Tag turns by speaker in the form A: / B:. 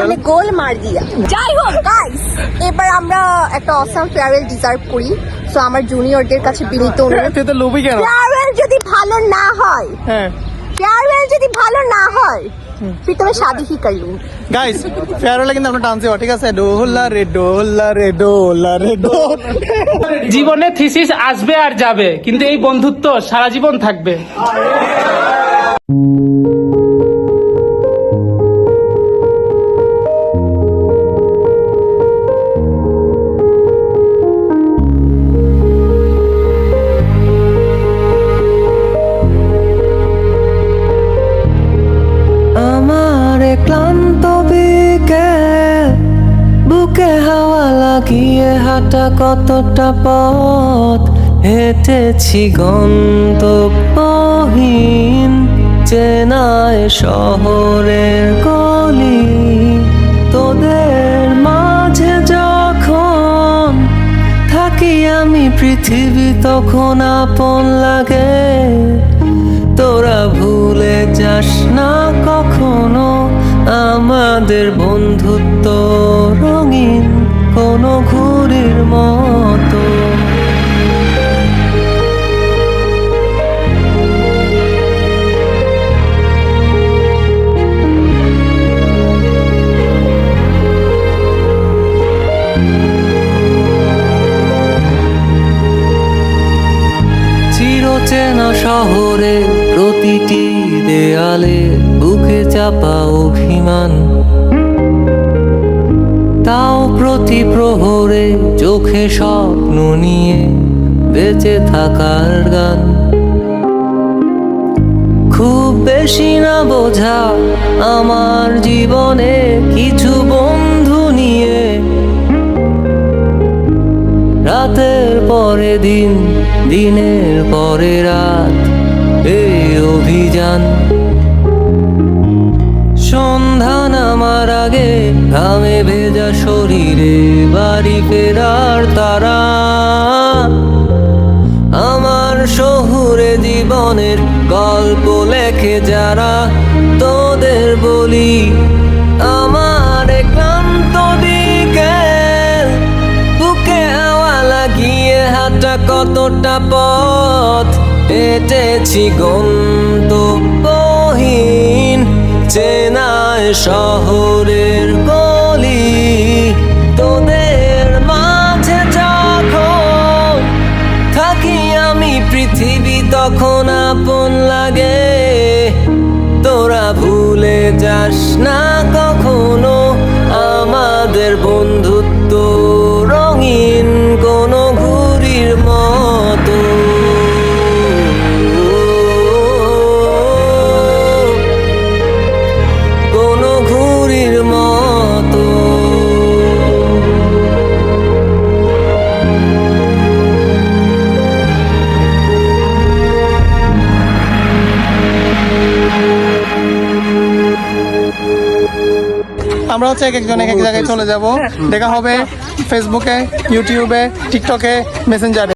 A: মানে গোল মার দিয়া। যাই হোক গাইস, এবার আমরা একটা অসাম ফেয়ারওয়েল ডিজার্ভ করি। সো আমার জুনিয়রদের কাছে বিনীত অনুরোধ,
B: তুই তো লোভী কেন?
A: ফেয়ারওয়েল যদি ভালো না হয়, ফেয়ারওয়েল যদি ভালো না হয়, फिर तुम्हें शादी ही कर लूं।
B: গাইস ফেয়ারওয়েলে কিন্তু আমরা ডান্স দেব, ঠিক আছে? ডোলা রে ডোলা রে ডোলা রে ডোলা।
C: জীবনে থিসিস আসবে আর যাবে, কিন্তু এই বন্ধুত্ব সারা জীবন থাকবে।
D: ক্লান্ত বিকেল, বুকে হাওয়া লাগিয়ে হাঁটা কতটা পথ হেঁটেছি গন্তব্যহীন চেনায় শহরের গলি। তোদের মাঝে যখন থাকি আমি পৃথিবী তখন আপন লাগে। তোরা ভুলে যাস না কখনো আমাদের বন্ধুত্ব রঙিন কোনো ঘুড়ির মতো। চিরচেনা শহরে প্রতিটি দেয়ালে বুকে চাপা অভিমান, তাও প্রতি প্রহরে চোখে স্বপ্ন নিয়ে বেঁচে থাকার গান। খুব বেশি না বোঝা আমার জীবনে কিছু বন্ধু নিয়ে, রাতের পরে দিন, দিনের পরে রাত, এই অভিযান। সন্ধ্যা নামার আগে ঘামে ভেজা শরীরে বাড়ি ফেরার তারা। আমার শহুরে জীবনের গল্প লেখে যারা, তোদের বলি আমার ক্লান্ত বিকেল, বুকে হাওয়া লাগিয়ে হাঁটা কতটা পথ হেঁটেছি গন্তব্যহীন চেনায় শহরের গলি। তোদের মাঝে যখন থাকি আমি পৃথিবী তখন আপন লাগে। তোরা ভুলে যাস না কখনো আমাদের বন্ধুত্ব রঙিন কোনো ঘুড়ির মতো। কোনো ঘুড়ির মতো।
B: আমরা হচ্ছে এক একজন এক এক জায়গায় চলে যাব। দেখা হবে ফেসবুকে, ইউটিউবে, টিকটকে, মেসেঞ্জারে।